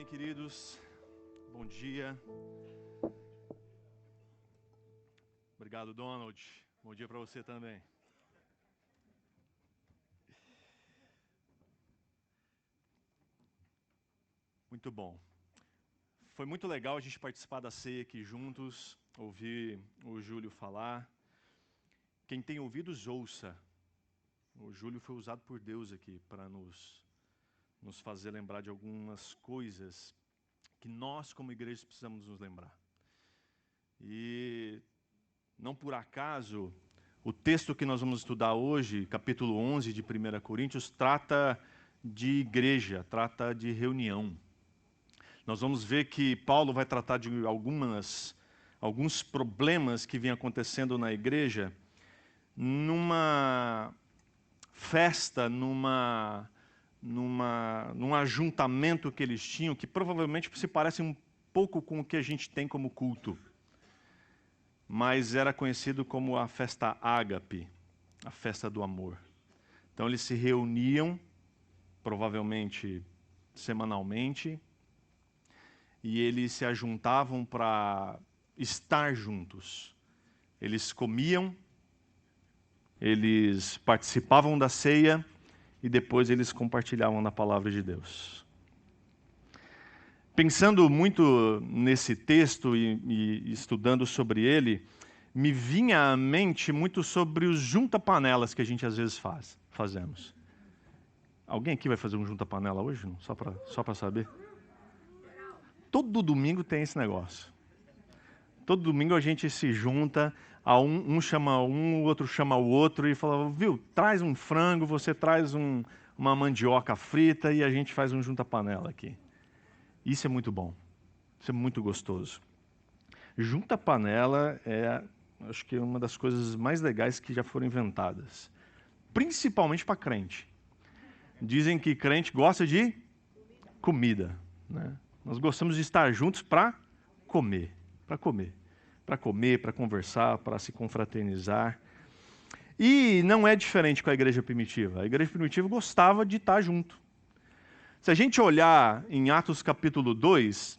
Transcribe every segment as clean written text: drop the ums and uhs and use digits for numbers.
bem, queridos? Bom dia. Obrigado, Donald. Bom dia para você também. Muito bom. Foi muito legal a gente participar da ceia aqui juntos, ouvir o Júlio falar. Quem tem ouvidos, ouça. O Júlio foi usado por Deus aqui para nos fazer lembrar de algumas coisas que nós, como igreja, precisamos nos lembrar. E não por acaso, o texto que nós vamos estudar hoje, capítulo 11 de 1 Coríntios, trata de igreja, trata de reunião. Nós vamos ver que Paulo vai tratar de alguns problemas que vinham acontecendo na igreja numa festa, num ajuntamento que eles tinham, que provavelmente se parece um pouco com o que a gente tem como culto. Mas era conhecido como a festa ágape, a festa do amor. Então eles se reuniam, provavelmente semanalmente, e eles se ajuntavam para estar juntos. Eles comiam, eles participavam da ceia e depois eles compartilhavam da palavra de Deus. Pensando muito nesse texto e estudando sobre ele, me vinha à mente muito sobre os junta-panelas que a gente às vezes fazemos. Alguém aqui vai fazer um junta-panela hoje? Não? Só para saber? Todo domingo tem esse negócio. Todo domingo a gente se junta, um chama um, o outro chama o outro e fala, viu, traz um frango, você traz uma mandioca frita e a gente faz um junta-panela aqui. Isso é muito bom, isso é muito gostoso. Junta-panela acho que é uma das coisas mais legais que já foram inventadas, principalmente para crente. Dizem que crente gosta de comida, né? Nós gostamos de estar juntos para comer, para conversar, para se confraternizar. E não é diferente com a igreja primitiva. A igreja primitiva gostava de estar junto. Se a gente olhar em Atos capítulo 2,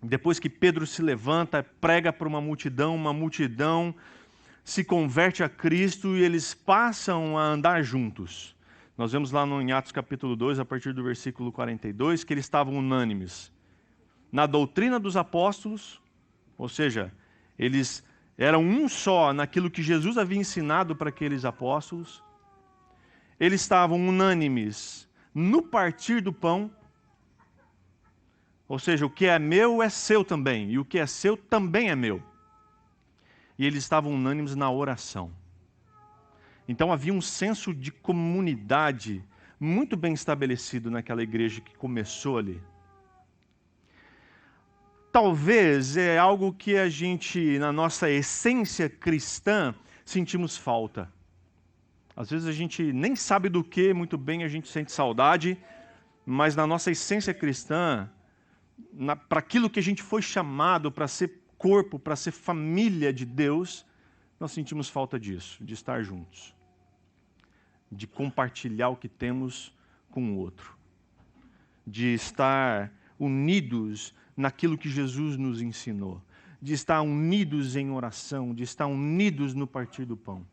depois que Pedro se levanta, prega para uma multidão se converte a Cristo e eles passam a andar juntos. Nós vemos lá em Atos capítulo 2, a partir do versículo 42, que eles estavam unânimes na doutrina dos apóstolos, ou seja, eles eram um só naquilo que Jesus havia ensinado para aqueles apóstolos. Eles estavam unânimes no partir do pão, ou seja, o que é meu é seu também, e o que é seu também é meu. E eles estavam unânimes na oração. Então havia um senso de comunidade muito bem estabelecido naquela igreja que começou ali. Talvez é algo que a gente, na nossa essência cristã, sentimos falta. Às vezes a gente nem sabe do que muito bem a gente sente saudade, mas na nossa essência cristã, para aquilo que a gente foi chamado para ser corpo, para ser família de Deus, nós sentimos falta disso, de estar juntos, de compartilhar o que temos com o outro, de estar unidos naquilo que Jesus nos ensinou, de estar unidos em oração, de estar unidos no partir do pão.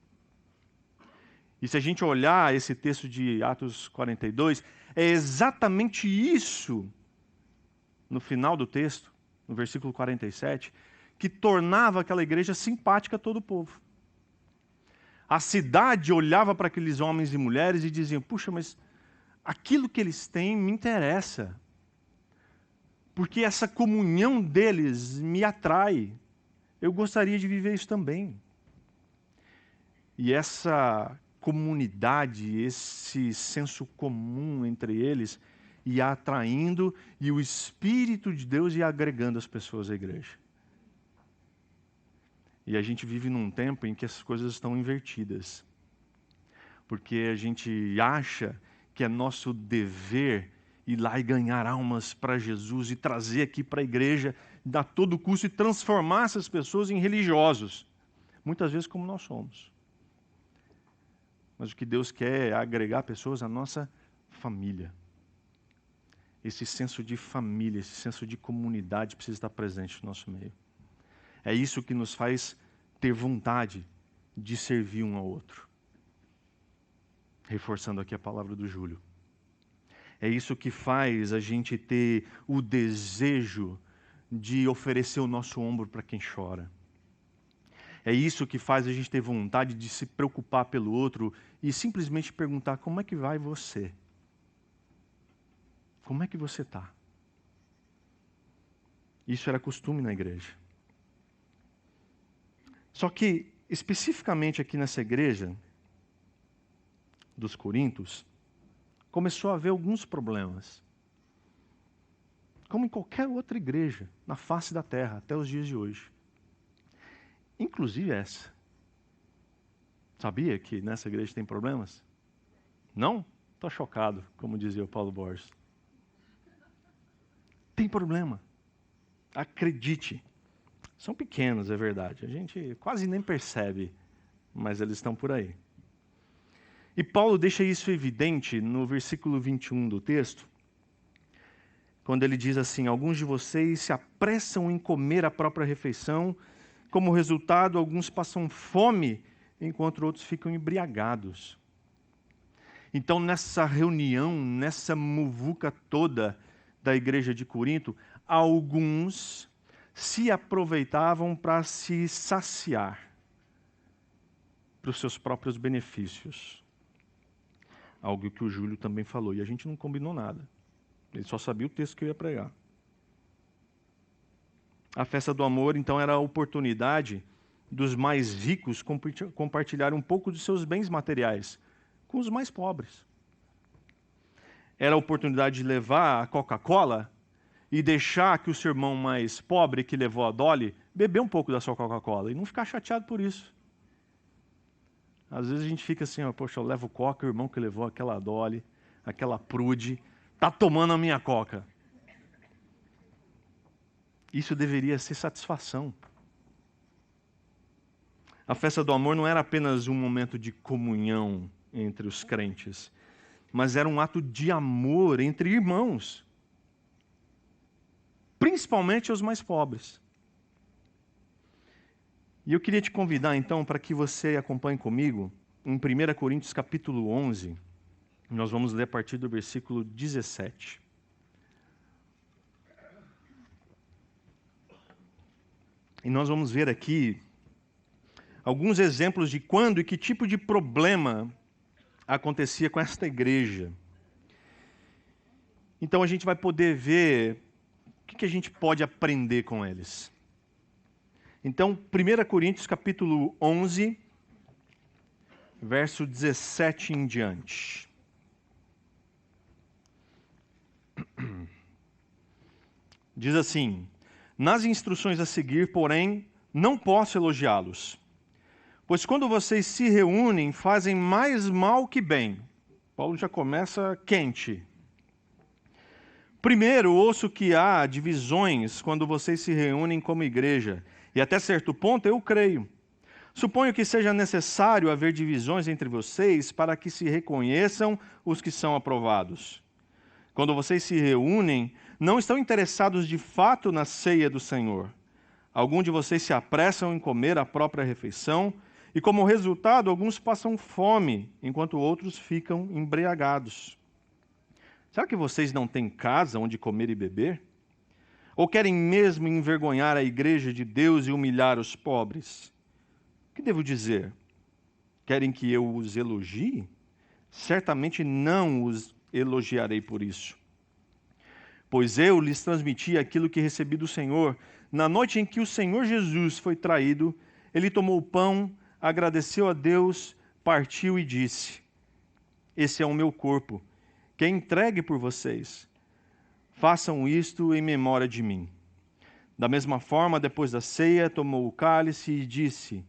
E se a gente olhar esse texto de Atos 42, é exatamente isso, no final do texto, no versículo 47, que tornava aquela igreja simpática a todo o povo. A cidade olhava para aqueles homens e mulheres e dizia, puxa, mas aquilo que eles têm me interessa. Porque essa comunhão deles me atrai. Eu gostaria de viver isso também. E essa comunidade, esse senso comum entre eles, ia atraindo e o Espírito de Deus ia agregando as pessoas à igreja. E a gente vive num tempo em que as coisas estão invertidas. Porque a gente acha que é nosso dever ir lá e ganhar almas para Jesus e trazer aqui para a igreja, a todo custo, e transformar essas pessoas em religiosos. Muitas vezes como nós somos. Mas o que Deus quer é agregar pessoas à nossa família. esse senso de família, esse senso de comunidade precisa estar presente no nosso meio. É isso que nos faz ter vontade de servir um ao outro. Reforçando aqui a palavra do Júlio. É isso que faz a gente ter o desejo de oferecer o nosso ombro para quem chora. É isso que faz a gente ter vontade de se preocupar pelo outro e simplesmente perguntar: como é que vai você? Como é que você está? Isso era costume na igreja. Só que, especificamente aqui nessa igreja dos Coríntios, começou a haver alguns problemas. Como em qualquer outra igreja, na face da terra, até os dias de hoje. Inclusive essa. Sabia que nessa igreja tem problemas? Não? Estou chocado, como dizia o Paulo Borges. Tem problema. Acredite. São pequenos, é verdade. A gente quase nem percebe, mas eles estão por aí. E Paulo deixa isso evidente no versículo 21 do texto, quando ele diz assim: alguns de vocês se apressam em comer a própria refeição, como resultado, alguns passam fome, enquanto outros ficam embriagados. Então, nessa reunião, nessa muvuca toda da igreja de Corinto, alguns se aproveitavam para se saciar para os seus próprios benefícios. Algo que o Júlio também falou, e a gente não combinou nada. Ele só sabia o texto que eu ia pregar. A festa do amor, então, era a oportunidade dos mais ricos compartilhar um pouco dos seus bens materiais com os mais pobres. Era a oportunidade de levar a Coca-Cola e deixar que o seu irmão mais pobre, que levou a Dolly, beber um pouco da sua Coca-Cola e não ficar chateado por isso. Às vezes a gente fica assim, ó, poxa, eu levo Coca, o irmão que levou aquela Dolly, aquela Prude, está tomando a minha Coca. Isso deveria ser satisfação. A festa do amor não era apenas um momento de comunhão entre os crentes, mas era um ato de amor entre irmãos, principalmente os mais pobres. E eu queria te convidar então para que você acompanhe comigo em 1 Coríntios capítulo 11, nós vamos ler a partir do versículo 17. E nós vamos ver aqui alguns exemplos de quando e que tipo de problema acontecia com esta igreja. Então a gente vai poder ver o que a gente pode aprender com eles. Então, 1 Coríntios capítulo 11, verso 17 em diante. Diz assim: nas instruções a seguir, porém, não posso elogiá-los. Pois quando vocês se reúnem, fazem mais mal que bem. Paulo já começa quente. Primeiro, ouço que há divisões quando vocês se reúnem como igreja. E até certo ponto eu creio. Suponho que seja necessário haver divisões entre vocês para que se reconheçam os que são aprovados. Quando vocês se reúnem, não estão interessados de fato na ceia do Senhor. Alguns de vocês se apressam em comer a própria refeição, e como resultado, alguns passam fome, enquanto outros ficam embriagados. Será que vocês não têm casa onde comer e beber? Ou querem mesmo envergonhar a igreja de Deus e humilhar os pobres? O que devo dizer? Querem que eu os elogie? Certamente não os elogiarei por isso. Pois eu lhes transmiti aquilo que recebi do Senhor. Na noite em que o Senhor Jesus foi traído, ele tomou o pão, agradeceu a Deus, partiu e disse: esse é o meu corpo, que é entregue por vocês. Façam isto em memória de mim. Da mesma forma, depois da ceia, tomou o cálice e disse: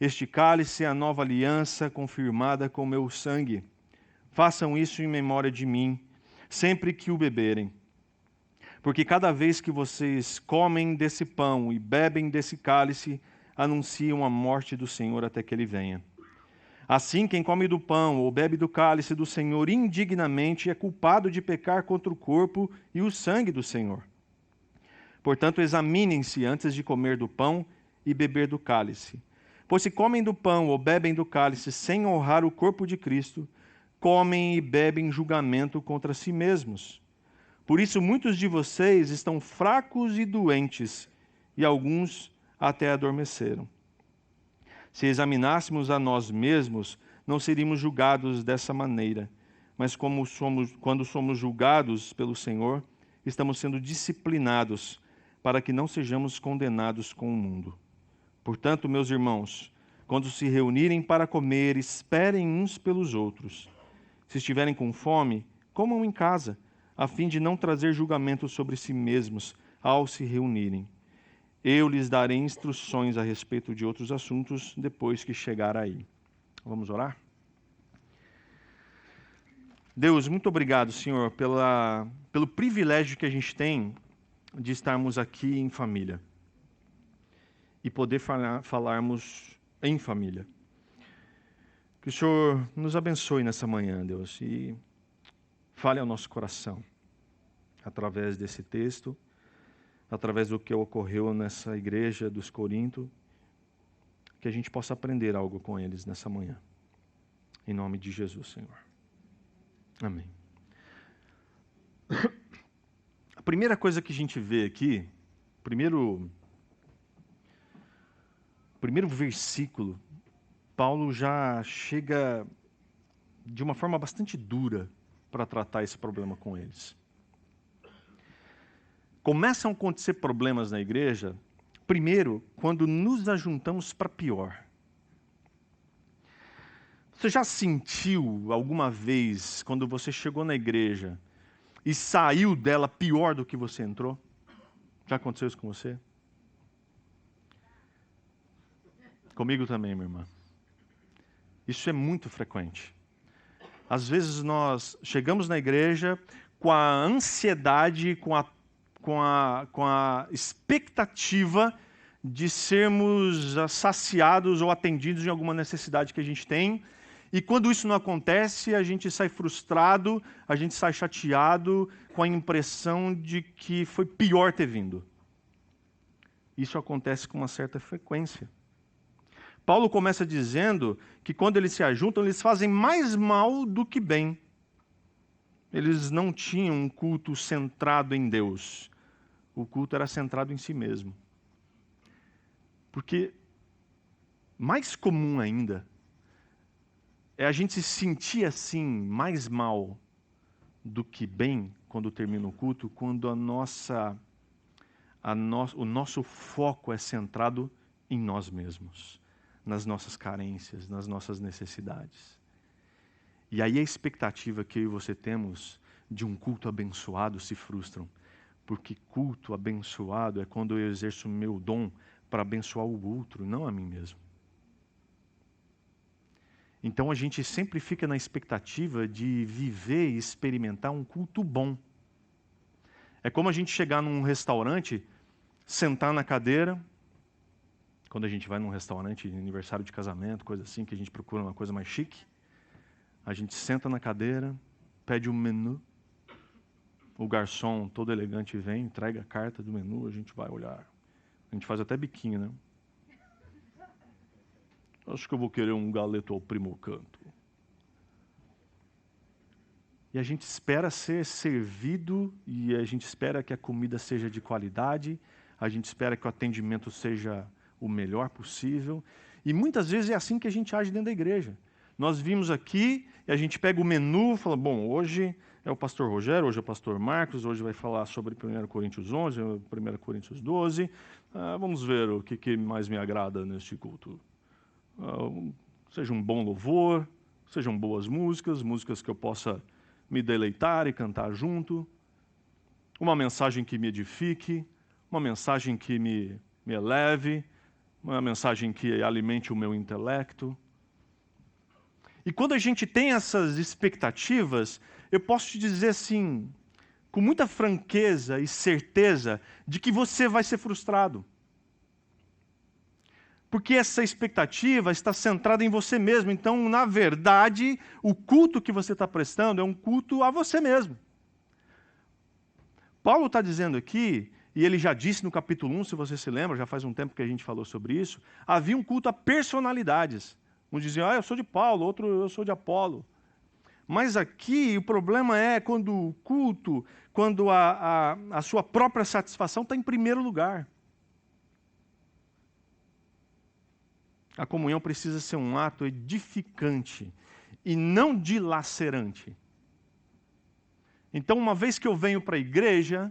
este cálice é a nova aliança confirmada com meu sangue. Façam isso em memória de mim, sempre que o beberem. Porque cada vez que vocês comem desse pão e bebem desse cálice, anunciam a morte do Senhor até que ele venha. Assim, quem come do pão ou bebe do cálice do Senhor indignamente é culpado de pecar contra o corpo e o sangue do Senhor. Portanto, examinem-se antes de comer do pão e beber do cálice. Pois se comem do pão ou bebem do cálice sem honrar o corpo de Cristo, comem e bebem julgamento contra si mesmos. Por isso, muitos de vocês estão fracos e doentes, e alguns até adormeceram. Se examinássemos a nós mesmos, não seríamos julgados dessa maneira. Mas quando somos julgados pelo Senhor, estamos sendo disciplinados para que não sejamos condenados com o mundo. Portanto, meus irmãos, quando se reunirem para comer, esperem uns pelos outros. Se estiverem com fome, comam em casa, a fim de não trazer julgamento sobre si mesmos ao se reunirem. Eu lhes darei instruções a respeito de outros assuntos depois que chegar aí. Vamos orar? Deus, muito obrigado, Senhor, pelo privilégio que a gente tem de estarmos aqui em família e poder falarmos em família. Que o Senhor nos abençoe nessa manhã, Deus, e fale ao nosso coração através desse texto, através do que ocorreu nessa igreja dos Corinto, que a gente possa aprender algo com eles nessa manhã. Em nome de Jesus, Senhor. Amém. A primeira coisa que a gente vê aqui, primeiro versículo, Paulo já chega de uma forma bastante dura para tratar esse problema com eles. Começam a acontecer problemas na igreja, primeiro, quando nos ajuntamos para pior. Você já sentiu alguma vez, quando você chegou na igreja e saiu dela pior do que você entrou? Já aconteceu isso com você? Comigo também, minha irmã. Isso é muito frequente. Às vezes nós chegamos na igreja com a ansiedade, com a expectativa de sermos saciados ou atendidos em alguma necessidade que a gente tem. E quando isso não acontece, a gente sai frustrado, a gente sai chateado, com a impressão de que foi pior ter vindo. Isso acontece com uma certa frequência. Paulo começa dizendo que quando eles se ajuntam, eles fazem mais mal do que bem. Eles não tinham um culto centrado em Deus. O culto era centrado em si mesmo. Porque mais comum ainda é a gente se sentir assim, mais mal do que bem, quando termina o culto, quando o nosso foco é centrado em nós mesmos, nas nossas carências, nas nossas necessidades. E aí a expectativa que eu e você temos de um culto abençoado se frustram, porque culto abençoado é quando eu exerço o meu dom para abençoar o outro, não a mim mesmo. Então a gente sempre fica na expectativa de viver e experimentar um culto bom. É como a gente chegar num restaurante, sentar na cadeira, quando a gente vai num restaurante, aniversário de casamento, coisa assim, que a gente procura uma coisa mais chique, a gente senta na cadeira, pede um menu, o garçom todo elegante vem, entrega a carta do menu, a gente vai olhar. A gente faz até biquinho, né? Acho que eu vou querer um galeto ao primo canto. E a gente espera ser servido, e a gente espera que a comida seja de qualidade, a gente espera que o atendimento seja o melhor possível. E muitas vezes é assim que a gente age dentro da igreja. Nós vimos aqui, e a gente pega o menu e fala, bom, hoje é o pastor Rogério, hoje é o pastor Marcos, hoje vai falar sobre 1 Coríntios 11, 1 Coríntios 12. Vamos ver o que mais me agrada neste culto. Seja um bom louvor, sejam boas músicas que eu possa me deleitar e cantar junto, uma mensagem que me edifique, uma mensagem que me eleve, uma mensagem que alimente o meu intelecto. E quando a gente tem essas expectativas, eu posso te dizer assim, com muita franqueza e certeza, de que você vai ser frustrado. Porque essa expectativa está centrada em você mesmo. Então, na verdade, o culto que você está prestando é um culto a você mesmo. Paulo está dizendo aqui, e ele já disse no capítulo 1, se você se lembra, já faz um tempo que a gente falou sobre isso, havia um culto a personalidades. Uns diziam, eu sou de Paulo, outro, eu sou de Apolo. Mas aqui o problema é quando o culto, quando a sua própria satisfação está em primeiro lugar. A comunhão precisa ser um ato edificante e não dilacerante. Então, uma vez que eu venho para a igreja,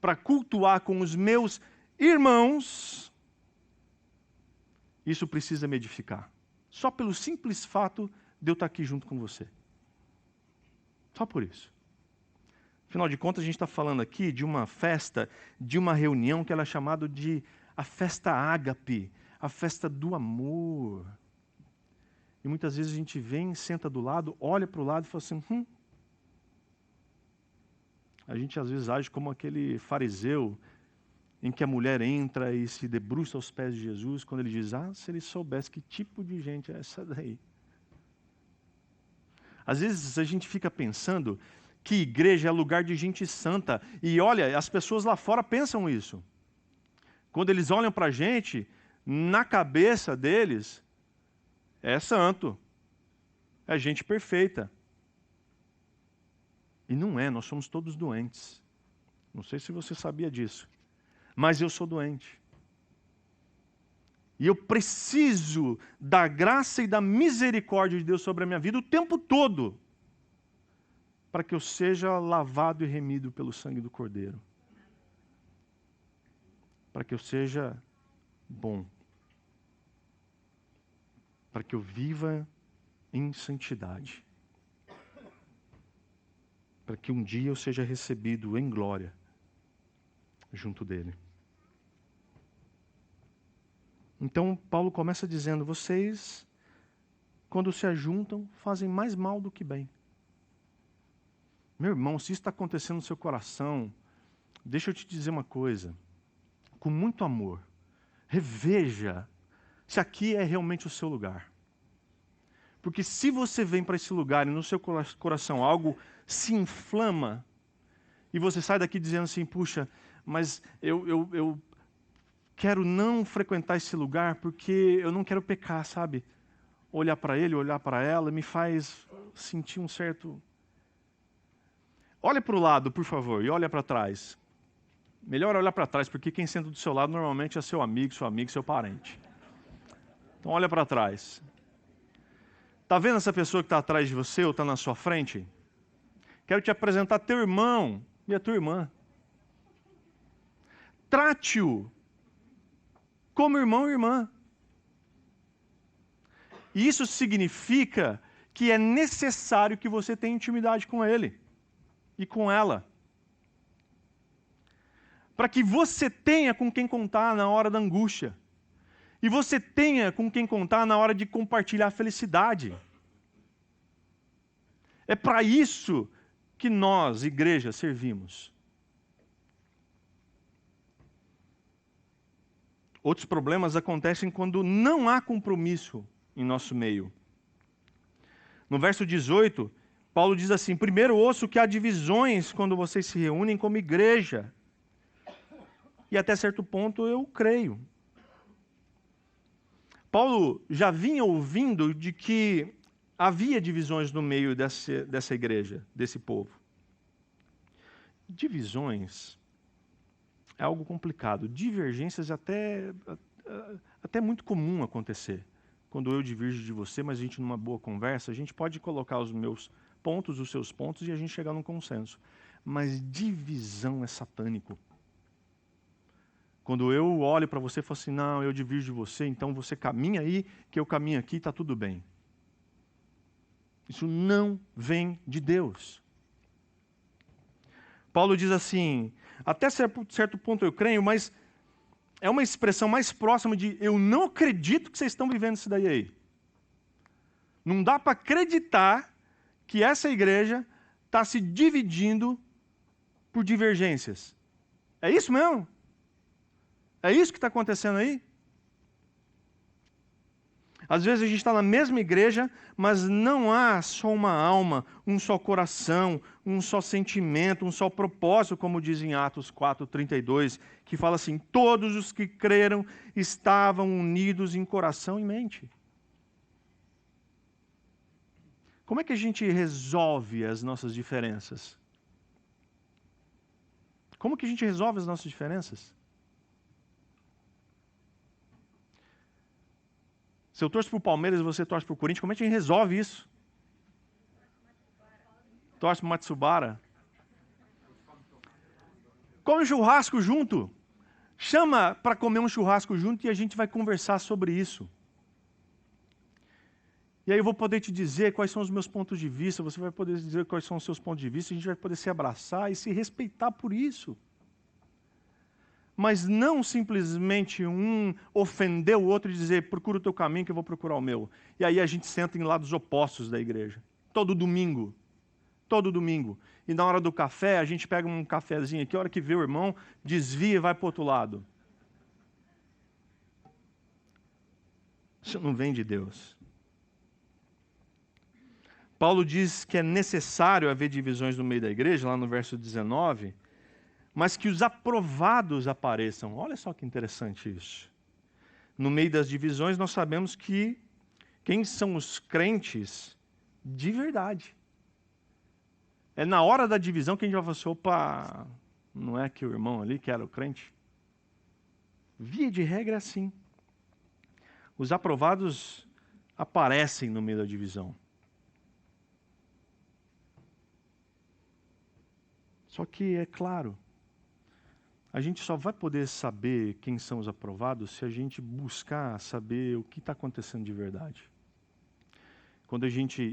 para cultuar com os meus irmãos, isso precisa me edificar. Só pelo simples fato de eu estar aqui junto com você. Só por isso. Afinal de contas, a gente está falando aqui de uma festa, de uma reunião que ela é chamada de a festa ágape, a festa do amor. E muitas vezes a gente vem, senta do lado, olha para o lado e fala assim, A gente às vezes age como aquele fariseu em que a mulher entra e se debruça aos pés de Jesus, quando ele diz, se ele soubesse que tipo de gente é essa daí. Às vezes a gente fica pensando que igreja é lugar de gente santa. E olha, as pessoas lá fora pensam isso. Quando eles olham para a gente, na cabeça deles, é santo. É gente perfeita. E não é, nós somos todos doentes. Não sei se você sabia disso. Mas eu sou doente. E eu preciso da graça e da misericórdia de Deus sobre a minha vida o tempo todo, para que eu seja lavado e remido pelo sangue do Cordeiro. Para que eu seja bom. Para que eu viva em santidade. Para que um dia eu seja recebido em glória junto dele. Então, Paulo começa dizendo, vocês, quando se ajuntam, fazem mais mal do que bem. Meu irmão, se isso está acontecendo no seu coração, deixa eu te dizer uma coisa. Com muito amor, reveja se aqui é realmente o seu lugar. Porque se você vem para esse lugar e no seu coração algo se inflama, e você sai daqui dizendo assim, puxa, mas eu quero não frequentar esse lugar porque eu não quero pecar, sabe? Olhar para ele, olhar para ela, me faz sentir um certo... Olha para o lado, por favor, e olha para trás. Melhor olhar para trás, porque quem senta do seu lado normalmente é seu amigo, seu parente. Então olha para trás. Está vendo essa pessoa que está atrás de você ou está na sua frente? Quero te apresentar teu irmão e a tua irmã. Trate-o como irmão e irmã. E isso significa que é necessário que você tenha intimidade com ele e com ela. Para que você tenha com quem contar na hora da angústia. E você tenha com quem contar na hora de compartilhar a felicidade. É para isso que nós, igreja, servimos. Outros problemas acontecem quando não há compromisso em nosso meio. No verso 18, Paulo diz assim, primeiro ouço que há divisões quando vocês se reúnem como igreja. E até certo ponto eu creio. Paulo já vinha ouvindo de que havia divisões no meio dessa igreja, desse povo. Divisões é algo complicado. Divergências até muito comum acontecer. Quando eu divirjo de você, mas a gente numa boa conversa, a gente pode colocar os meus pontos, os seus pontos e a gente chegar num consenso. Mas divisão é satânico. Quando eu olho para você e falo assim, não, eu divirjo de você, então você caminha aí, que eu caminho aqui, está tudo bem. Isso não vem de Deus. Paulo diz assim, até certo ponto eu creio, mas é uma expressão mais próxima de eu não acredito que vocês estão vivendo isso daí aí. Não dá para acreditar que essa igreja está se dividindo por divergências. É isso mesmo? É isso que está acontecendo aí? Às vezes a gente está na mesma igreja, mas não há só uma alma, um só coração, um só sentimento, um só propósito, como diz em Atos 4:32, que fala assim: todos os que creram estavam unidos em coração e mente. Como é que a gente resolve as nossas diferenças? Como que a gente resolve as nossas diferenças? Se eu torço para o Palmeiras e você torce para o Corinthians, como é que a gente resolve isso? Torce para o Matsubara. Come um churrasco junto. Chama para comer um churrasco junto e a gente vai conversar sobre isso. E aí eu vou poder te dizer quais são os meus pontos de vista, você vai poder dizer quais são os seus pontos de vista, a gente vai poder se abraçar e se respeitar por isso. Mas não simplesmente um ofender o outro e dizer, procura o teu caminho que eu vou procurar o meu. E aí a gente senta em lados opostos da igreja. Todo domingo. Todo domingo. E na hora do café, a gente pega um cafezinho aqui, a hora que vê o irmão, desvia e vai para o outro lado. Isso não vem de Deus. Paulo diz que é necessário haver divisões no meio da igreja, lá no verso 19, mas que os aprovados apareçam. Olha só que interessante isso. No meio das divisões, nós sabemos que quem são os crentes de verdade. É na hora da divisão que a gente vai falar assim, opa, não é que o irmão ali que era o crente? Via de regra é assim. Os aprovados aparecem no meio da divisão. Só que, é claro, a gente só vai poder saber quem são os aprovados se a gente buscar saber o que está acontecendo de verdade.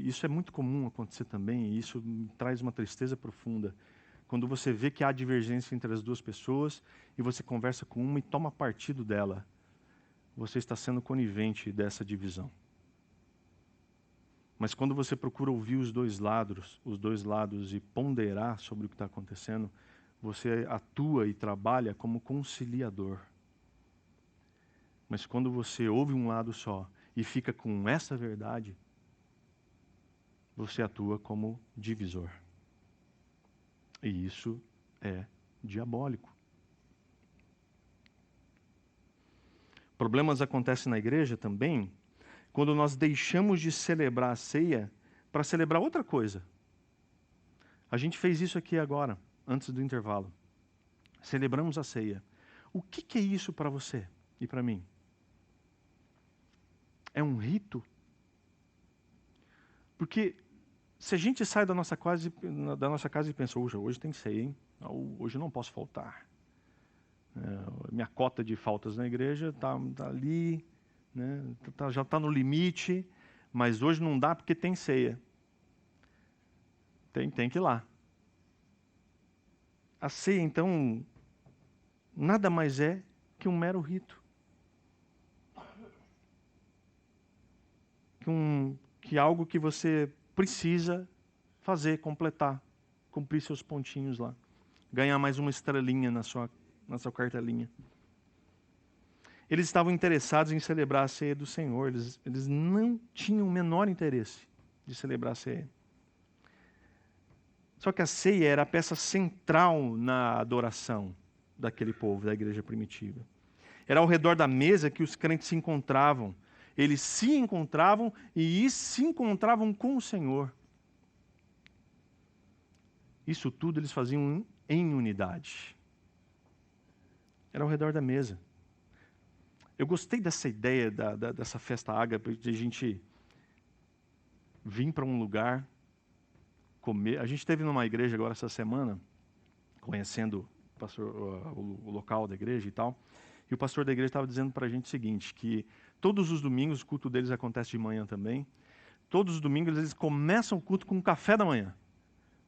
Isso é muito comum acontecer também, e isso me traz uma tristeza profunda. Quando você vê que há divergência entre as duas pessoas e você conversa com uma e toma partido dela, você está sendo conivente dessa divisão. Mas quando você procura ouvir os dois lados e ponderar sobre o que está acontecendo, você atua e trabalha como conciliador. Mas quando você ouve um lado só e fica com essa verdade, você atua como divisor. E isso é diabólico. Problemas acontecem na igreja também quando nós deixamos de celebrar a ceia para celebrar outra coisa. A gente fez isso aqui agora, antes do intervalo. Celebramos a ceia. O que é isso para você e para mim? É um rito? Porque se a gente sai da nossa casa e pensa, hoje tem ceia, hein? Hoje eu não posso faltar. Minha cota de faltas na igreja está ali, né? Já está no limite, mas hoje não dá porque tem ceia. Tem que ir lá. A ceia, então, nada mais é que um mero rito. Que algo que você precisa fazer, completar, cumprir seus pontinhos lá. Ganhar mais uma estrelinha na sua cartelinha. Eles estavam interessados em celebrar a ceia do Senhor. Eles não tinham o menor interesse de celebrar a ceia. Só que a ceia era a peça central na adoração daquele povo, da igreja primitiva. Era ao redor da mesa que os crentes se encontravam. Eles se encontravam e se encontravam com o Senhor. Isso tudo eles faziam em unidade. Era ao redor da mesa. Eu gostei dessa ideia dessa festa ágape, de a gente vir para um lugar, comer. A gente esteve numa igreja agora essa semana, conhecendo o local da igreja e tal, e o pastor da igreja estava dizendo para a gente o seguinte, que todos os domingos, o culto deles acontece de manhã também, todos os domingos eles começam o culto com um café da manhã.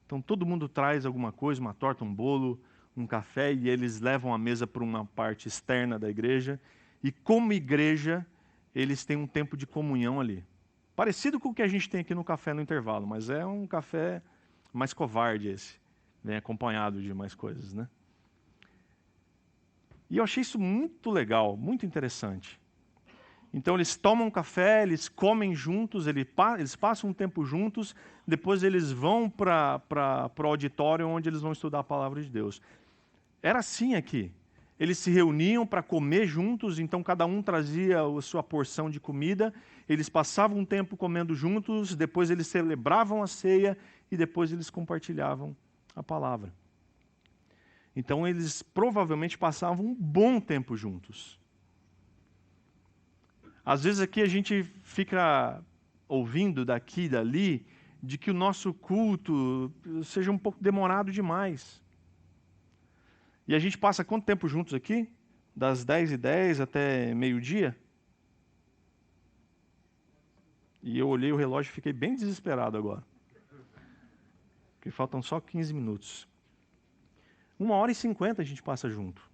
Então todo mundo traz alguma coisa, uma torta, um bolo, um café, e eles levam a mesa para uma parte externa da igreja, e como igreja, eles têm um tempo de comunhão ali. Parecido com o que a gente tem aqui no café no intervalo, mas é um café mais covarde esse. Vem acompanhado de mais coisas, né? E eu achei isso muito legal, muito interessante. Então eles tomam café, eles comem juntos, eles passam um tempo juntos, depois eles vão para o auditório onde eles vão estudar a palavra de Deus. Era assim aqui. Eles se reuniam para comer juntos, então cada um trazia a sua porção de comida, eles passavam um tempo comendo juntos, depois eles celebravam a ceia e depois eles compartilhavam a palavra. Então eles provavelmente passavam um bom tempo juntos. Às vezes aqui a gente fica ouvindo daqui e dali de que o nosso culto seja um pouco demorado demais. E a gente passa quanto tempo juntos aqui? Das 10h10 até meio-dia? E eu olhei o relógio e fiquei bem desesperado agora. Porque faltam só 15 minutos. 1h50 a gente passa junto.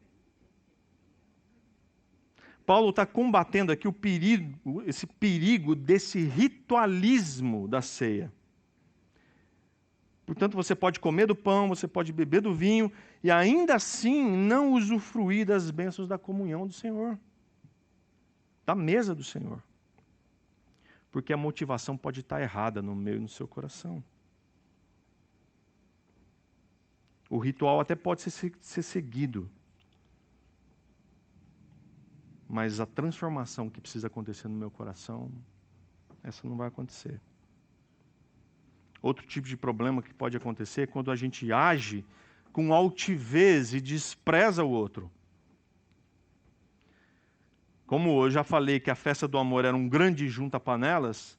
Paulo está combatendo aqui esse perigo desse ritualismo da ceia. Portanto, você pode comer do pão, você pode beber do vinho, e ainda assim não usufruir das bênçãos da comunhão do Senhor, da mesa do Senhor. Porque a motivação pode estar errada no meu e no seu coração. O ritual até pode ser seguido, mas a transformação que precisa acontecer no meu coração, essa não vai acontecer. Outro tipo de problema que pode acontecer é quando a gente age com altivez e despreza o outro. Como eu já falei que a festa do amor era um grande junta-panelas,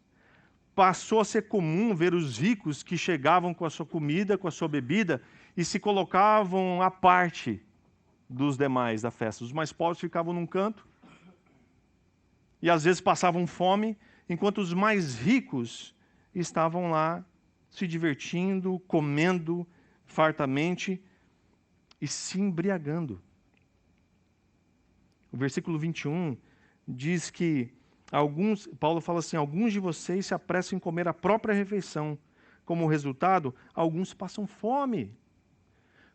passou a ser comum ver os ricos que chegavam com a sua comida, com a sua bebida, e se colocavam à parte dos demais da festa. Os mais pobres ficavam num canto, e às vezes passavam fome, enquanto os mais ricos estavam lá se divertindo, comendo fartamente e se embriagando. O versículo 21 diz que Paulo fala assim, alguns de vocês se apressam em comer a própria refeição. Como resultado, alguns passam fome.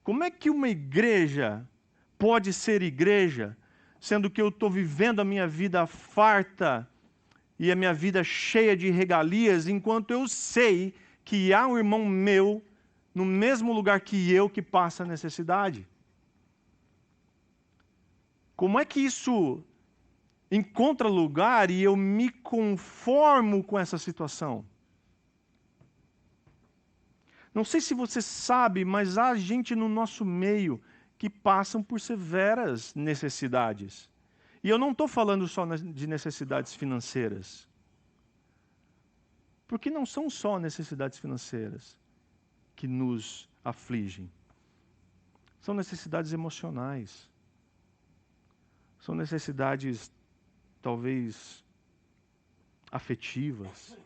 Como é que uma igreja pode ser igreja, sendo que eu estou vivendo a minha vida farta e a minha vida cheia de regalias, enquanto eu sei que há um irmão meu no mesmo lugar que eu que passa necessidade? Como é que isso encontra lugar e eu me conformo com essa situação? Não sei se você sabe, mas há gente no nosso meio que passam por severas necessidades. E eu não estou falando só de necessidades financeiras. Porque não são só necessidades financeiras que nos afligem. São necessidades emocionais. São necessidades, talvez, afetivas.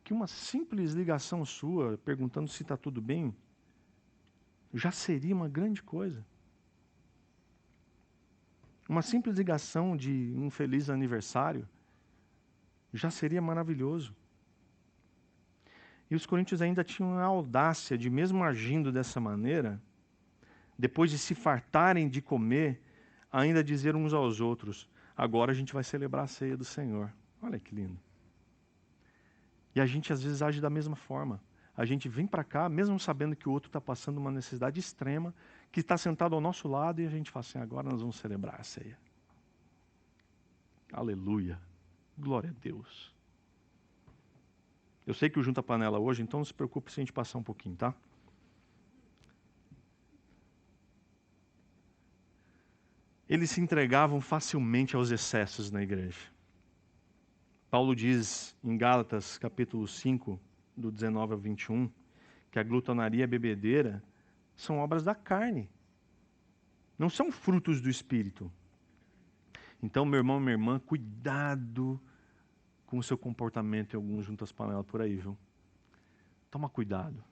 Que uma simples ligação sua, perguntando se está tudo bem, já seria uma grande coisa. Uma simples ligação de um feliz aniversário já seria maravilhoso. E os coríntios ainda tinham a audácia de, mesmo agindo dessa maneira, depois de se fartarem de comer, ainda dizer uns aos outros, agora a gente vai celebrar a ceia do Senhor. Olha que lindo. E a gente às vezes age da mesma forma. A gente vem para cá, mesmo sabendo que o outro está passando uma necessidade extrema, que está sentado ao nosso lado, e a gente fala assim, agora nós vamos celebrar a ceia. Aleluia. Glória a Deus. Eu sei que o junta panela hoje, então não se preocupe se a gente passar um pouquinho, tá? Eles se entregavam facilmente aos excessos na igreja. Paulo diz em Gálatas, capítulo 5, do 19 ao 21, que a glutonaria e a bebedeira são obras da carne. Não são frutos do Espírito. Então, meu irmão e minha irmã, cuidado com o seu comportamento em alguns juntas-panelas por aí, viu? Toma cuidado.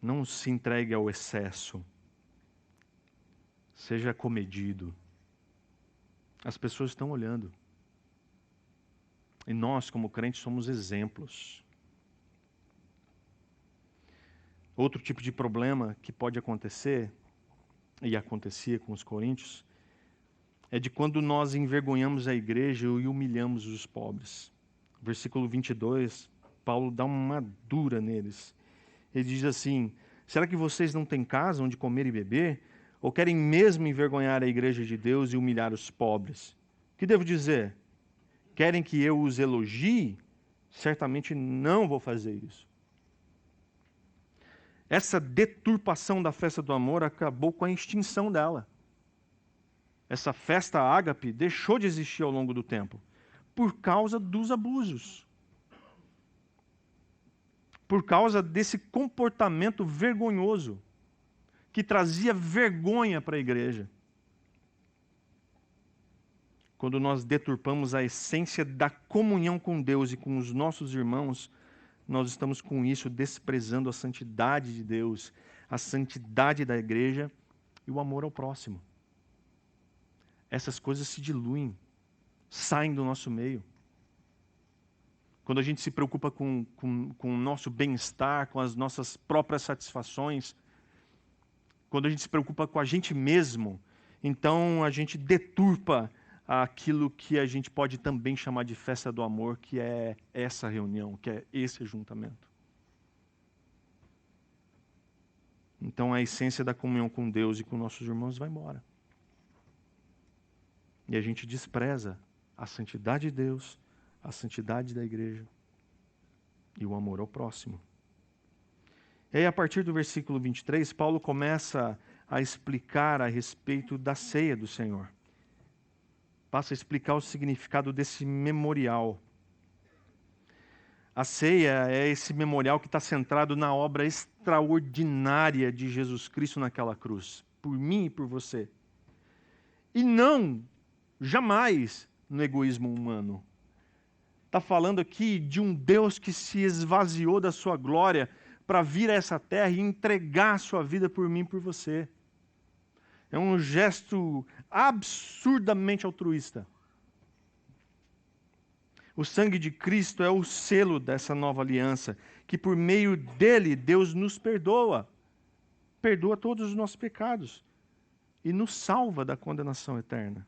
Não se entregue ao excesso. Seja comedido. As pessoas estão olhando. E nós, como crentes, somos exemplos. Outro tipo de problema que pode acontecer, e acontecia com os coríntios, é de quando nós envergonhamos a igreja e humilhamos os pobres. Versículo 22, Paulo dá uma dura neles. Ele diz assim: será que vocês não têm casa onde comer e beber? Ou querem mesmo envergonhar a igreja de Deus e humilhar os pobres? O que devo dizer? Querem que eu os elogie? Certamente não vou fazer isso. Essa deturpação da festa do amor acabou com a extinção dela. Essa festa ágape deixou de existir ao longo do tempo por causa dos abusos. Por causa desse comportamento vergonhoso que trazia vergonha para a igreja. Quando nós deturpamos a essência da comunhão com Deus e com os nossos irmãos, nós estamos com isso desprezando a santidade de Deus, a santidade da igreja e o amor ao próximo. Essas coisas se diluem, saem do nosso meio. Quando a gente se preocupa com o nosso bem-estar, com as nossas próprias satisfações, quando a gente se preocupa com a gente mesmo, então a gente deturpa aquilo que a gente pode também chamar de festa do amor, que é essa reunião, que é esse ajuntamento. Então a essência da comunhão com Deus e com nossos irmãos vai embora. E a gente despreza a santidade de Deus, a santidade da igreja e o amor ao próximo. E aí, a partir do versículo 23, Paulo começa a explicar a respeito da ceia do Senhor. Passa a explicar o significado desse memorial. A ceia é esse memorial que está centrado na obra extraordinária de Jesus Cristo naquela cruz, por mim e por você. E não, jamais, no egoísmo humano. Está falando aqui de um Deus que se esvaziou da sua glória para vir a essa terra e entregar a sua vida por mim e por você. É um gesto absurdamente altruísta. O sangue de Cristo é o selo dessa nova aliança, que por meio dele Deus nos perdoa. Perdoa todos os nossos pecados e nos salva da condenação eterna.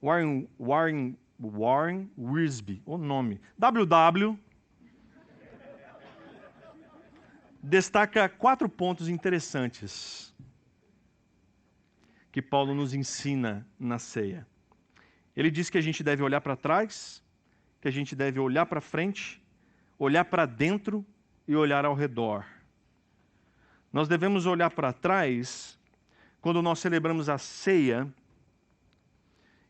Warren Wiersbe, o nome. WW destaca 4 pontos interessantes que Paulo nos ensina na ceia. Ele diz que a gente deve olhar para trás, que a gente deve olhar para frente, olhar para dentro e olhar ao redor. Nós devemos olhar para trás quando nós celebramos a ceia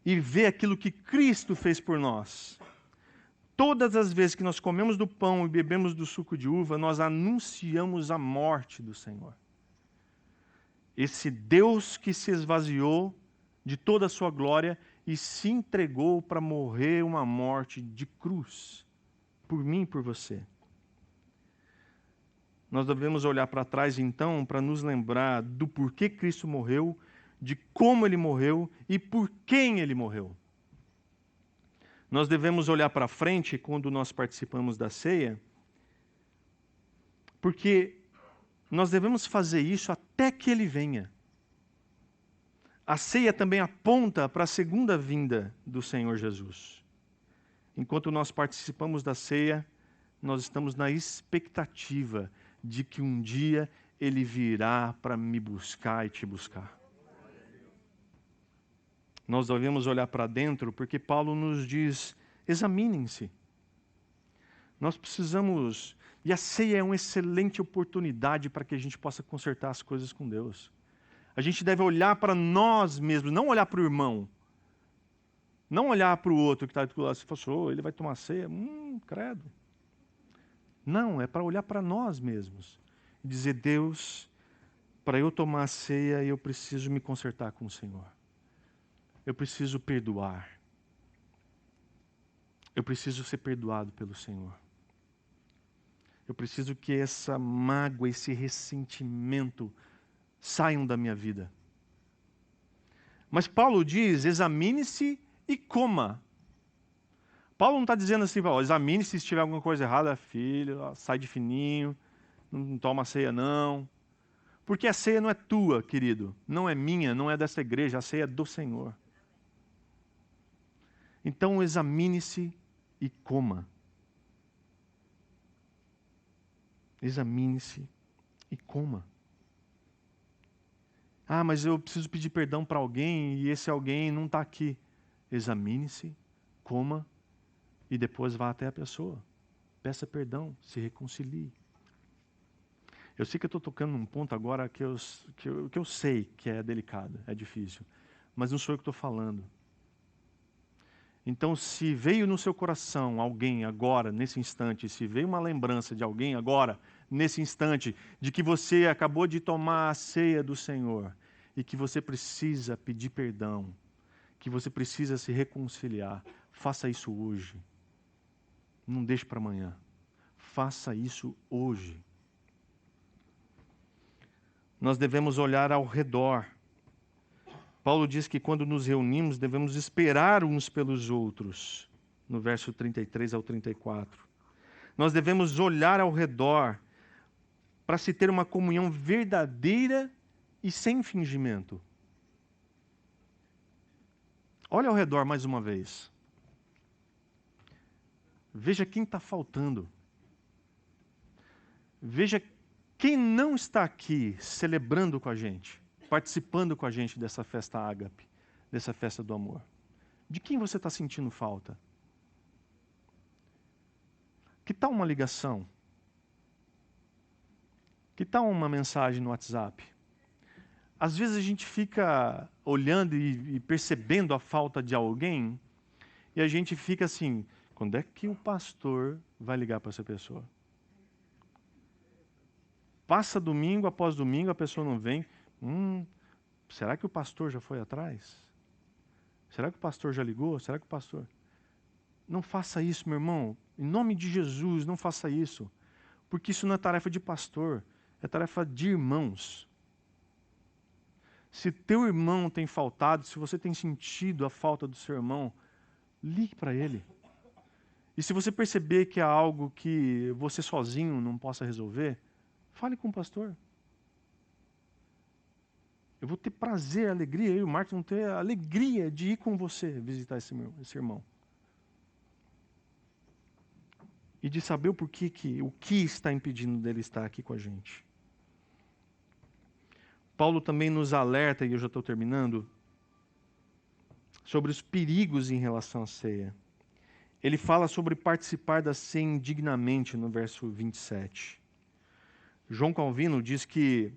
e ver aquilo que Cristo fez por nós. Todas as vezes que nós comemos do pão e bebemos do suco de uva, nós anunciamos a morte do Senhor. Esse Deus que se esvaziou de toda a sua glória e se entregou para morrer uma morte de cruz, por mim e por você. Nós devemos olhar para trás, então, para nos lembrar do porquê Cristo morreu, de como Ele morreu e por quem Ele morreu. Nós devemos olhar para frente quando nós participamos da ceia, porque nós devemos fazer isso até que Ele venha. A ceia também aponta para a segunda vinda do Senhor Jesus. Enquanto nós participamos da ceia, nós estamos na expectativa de que um dia Ele virá para me buscar e te buscar. Nós devemos olhar para dentro porque Paulo nos diz, examinem-se. Nós precisamos, e a ceia é uma excelente oportunidade para que a gente possa consertar as coisas com Deus. A gente deve olhar para nós mesmos, não olhar para o irmão. Não olhar para o outro que está do lado, se fosse, ele vai tomar ceia, credo. Não, é para olhar para nós mesmos. E dizer, Deus, para eu tomar a ceia, eu preciso me consertar com o Senhor. Eu preciso perdoar. Eu preciso ser perdoado pelo Senhor. Eu preciso que essa mágoa, esse ressentimento saiam da minha vida. Mas Paulo diz, examine-se e coma. Paulo não está dizendo assim, examine-se se tiver alguma coisa errada, filho, sai de fininho, não toma ceia não. Porque a ceia não é tua, querido, não é minha, não é dessa igreja, a ceia é do Senhor. Então examine-se e coma. Examine-se e coma. Ah, mas eu preciso pedir perdão para alguém e esse alguém não está aqui. Examine-se, coma e depois vá até a pessoa. Peça perdão, se reconcilie. Eu sei que eu estou tocando num ponto agora que eu sei que é delicado, é difícil. Mas não sou eu que estou falando. Então, se veio no seu coração alguém agora, nesse instante, se veio uma lembrança de alguém agora, nesse instante, de que você acabou de tomar a ceia do Senhor e que você precisa pedir perdão, que você precisa se reconciliar, faça isso hoje. Não deixe para amanhã. Faça isso hoje. Nós devemos olhar ao redor. Paulo diz que quando nos reunimos, devemos esperar uns pelos outros, no verso 33 ao 34. Nós devemos olhar ao redor para se ter uma comunhão verdadeira e sem fingimento. Olha ao redor mais uma vez. Veja quem está faltando. Veja quem não está aqui celebrando com a gente, participando com a gente dessa festa ágape, dessa festa do amor. De quem você está sentindo falta? Que tal uma ligação? Que tal uma mensagem no WhatsApp? Às vezes a gente fica olhando e percebendo a falta de alguém e a gente fica assim, quando é que o pastor vai ligar para essa pessoa? Passa domingo após domingo, a pessoa não vem. Será que o pastor já foi atrás? Será que o pastor já ligou? Será que o pastor... Não faça isso, meu irmão. Em nome de Jesus, não faça isso. Porque isso não é tarefa de pastor, é tarefa de irmãos. Se teu irmão tem faltado, se você tem sentido a falta do seu irmão, ligue para ele. E se você perceber que é algo que você sozinho não possa resolver, fale com o pastor. Eu vou ter prazer, alegria, eu e o Marcos vamos ter a alegria de ir com você visitar esse irmão. E de saber o que está impedindo dele estar aqui com a gente. Paulo também nos alerta, e eu já estou terminando, sobre os perigos em relação à ceia. Ele fala sobre participar da ceia indignamente no verso 27. João Calvino diz que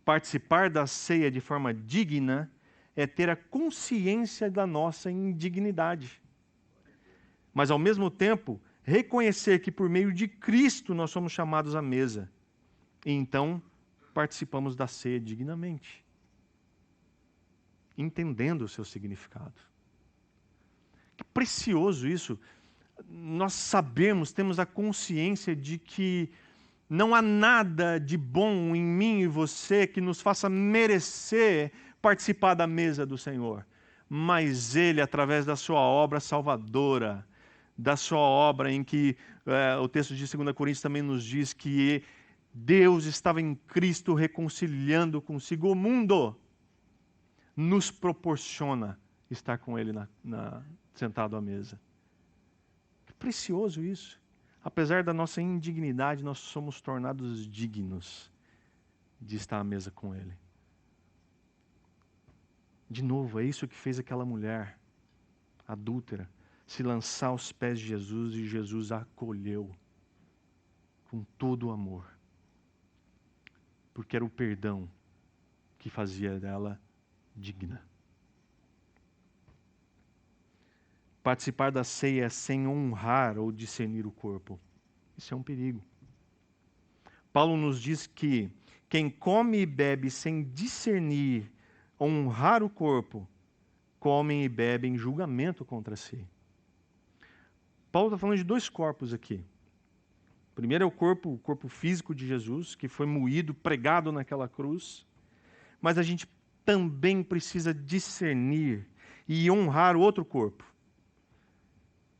participar da ceia de forma digna é ter a consciência da nossa indignidade. Mas, ao mesmo tempo, reconhecer que por meio de Cristo nós somos chamados à mesa. E então participamos da ceia dignamente, entendendo o seu significado. Que precioso isso. Nós sabemos, temos a consciência de que não há nada de bom em mim e você que nos faça merecer participar da mesa do Senhor. Mas Ele, através da sua obra salvadora, da sua obra em que o texto de 2 Coríntios também nos diz que Deus estava em Cristo reconciliando consigo o mundo, nos proporciona estar com Ele sentado à mesa. Que precioso isso. Apesar da nossa indignidade, nós somos tornados dignos de estar à mesa com Ele. De novo, é isso que fez aquela mulher adúltera se lançar aos pés de Jesus e Jesus a acolheu com todo o amor. Porque era o perdão que fazia dela digna. Participar da ceia sem honrar ou discernir o corpo. Isso é um perigo. Paulo nos diz que quem come e bebe sem discernir, honrar o corpo, comem e bebem julgamento contra si. Paulo está falando de dois corpos aqui. O primeiro é o corpo físico de Jesus, que foi moído, pregado naquela cruz. Mas a gente também precisa discernir e honrar o outro corpo.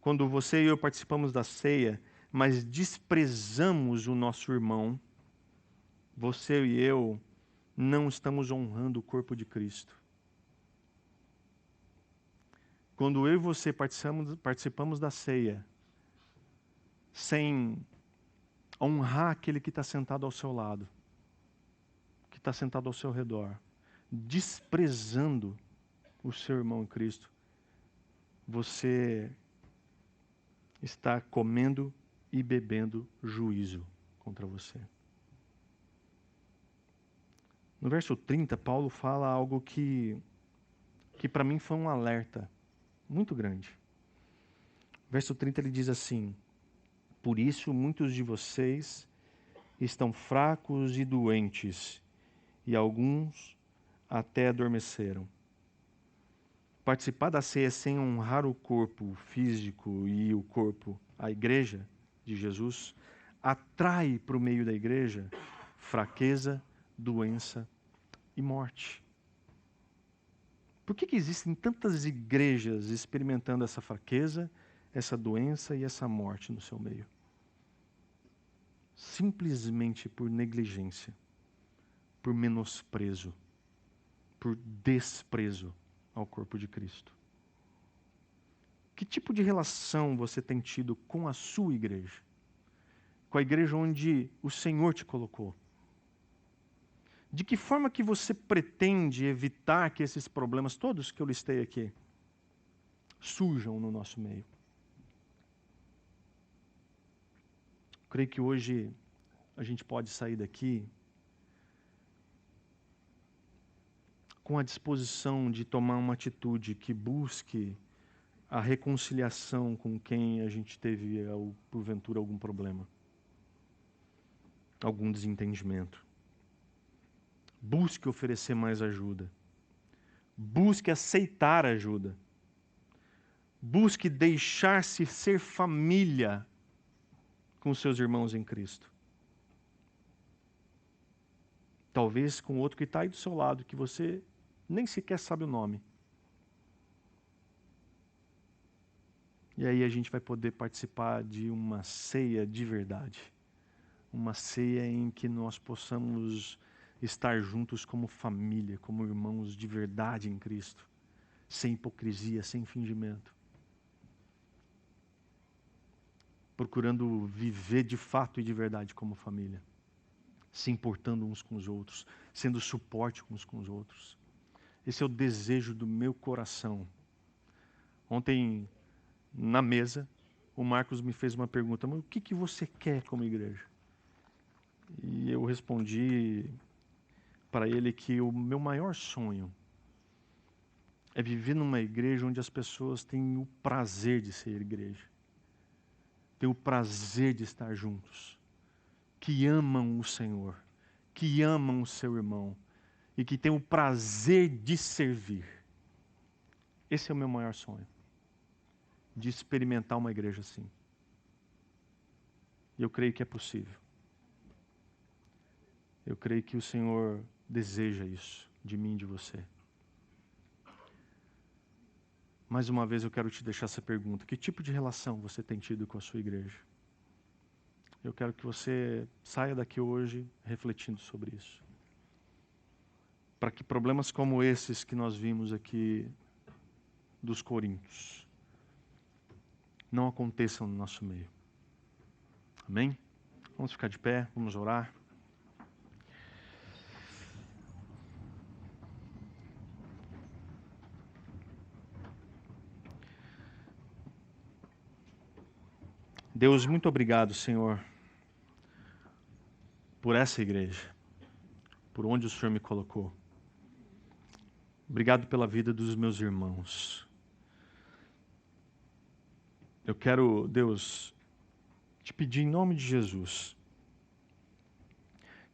Quando você e eu participamos da ceia, mas desprezamos o nosso irmão, você e eu não estamos honrando o corpo de Cristo. Quando eu e você participamos da ceia, sem honrar aquele que está sentado ao seu lado, que está sentado ao seu redor, desprezando o seu irmão em Cristo, você está comendo e bebendo juízo contra você. No verso 30, Paulo fala algo que para mim foi um alerta muito grande. Verso 30 ele diz assim: por isso muitos de vocês estão fracos e doentes, e alguns até adormeceram. Participar da ceia sem honrar o corpo físico e o corpo, a igreja de Jesus, atrai para o meio da igreja fraqueza, doença e morte. Por que existem tantas igrejas experimentando essa fraqueza, essa doença e essa morte no seu meio? Simplesmente por negligência, por menosprezo, por desprezo ao corpo de Cristo. Que tipo de relação você tem tido com a sua igreja? Com a igreja onde o Senhor te colocou? De que forma que você pretende evitar que esses problemas todos que eu listei aqui surjam no nosso meio? Creio que hoje a gente pode sair daqui com a disposição de tomar uma atitude que busque a reconciliação com quem a gente teve, porventura, algum problema, algum desentendimento. Busque oferecer mais ajuda. Busque aceitar ajuda. Busque deixar-se ser família com seus irmãos em Cristo. Talvez com outro que está aí do seu lado, que você nem sequer sabe o nome. E aí a gente vai poder participar de uma ceia de verdade. Uma ceia em que nós possamos estar juntos como família, como irmãos de verdade em Cristo. Sem hipocrisia, sem fingimento. Procurando viver de fato e de verdade como família. Se importando uns com os outros, sendo suporte uns com os outros. Esse é o desejo do meu coração. Ontem, na mesa, o Marcos me fez uma pergunta: mas o que você quer como igreja? E eu respondi para ele que o meu maior sonho é viver numa igreja onde as pessoas têm o prazer de ser igreja. Têm o prazer de estar juntos. Que amam o Senhor, que amam o seu irmão e que têm o prazer de servir. Esse é o meu maior sonho, de experimentar uma igreja assim. E eu creio que é possível. Eu creio que o Senhor deseja isso de mim e de você. Mais uma vez eu quero te deixar essa pergunta: que tipo de relação você tem tido com a sua igreja? Eu quero que você saia daqui hoje refletindo sobre isso. Para que problemas como esses que nós vimos aqui dos Coríntios não aconteçam no nosso meio. Amém? Vamos ficar de pé, vamos orar. Deus, muito obrigado, Senhor, por essa igreja, por onde o Senhor me colocou. Obrigado pela vida dos meus irmãos. Eu quero, Deus, te pedir em nome de Jesus,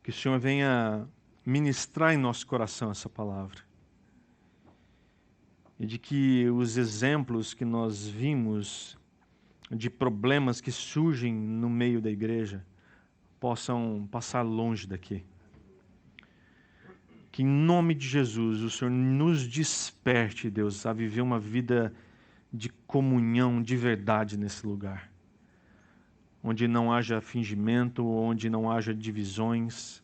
que o Senhor venha ministrar em nosso coração essa palavra. E de que os exemplos que nós vimos de problemas que surgem no meio da igreja possam passar longe daqui. Que em nome de Jesus o Senhor nos desperte, Deus, a viver uma vida de comunhão de verdade nesse lugar. Onde não haja fingimento, onde não haja divisões.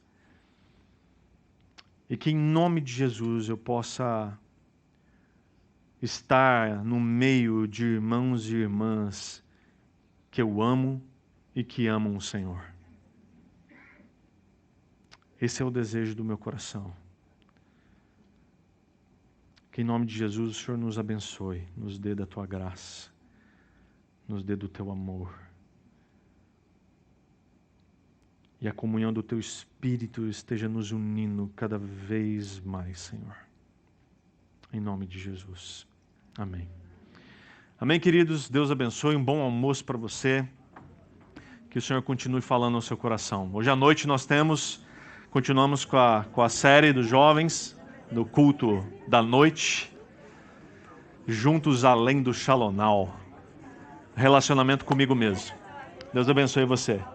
E que em nome de Jesus eu possa estar no meio de irmãos e irmãs que eu amo e que amam o Senhor. Esse é o desejo do meu coração. Que em nome de Jesus o Senhor nos abençoe, nos dê da tua graça, nos dê do teu amor. E a comunhão do teu Espírito esteja nos unindo cada vez mais, Senhor. Em nome de Jesus. Amém. Amém, queridos. Deus abençoe. Um bom almoço para você. Que o Senhor continue falando no seu coração. Hoje à noite nós continuamos com a série dos jovens, do culto da noite, juntos além do Shalonal. Relacionamento comigo mesmo. Deus abençoe você.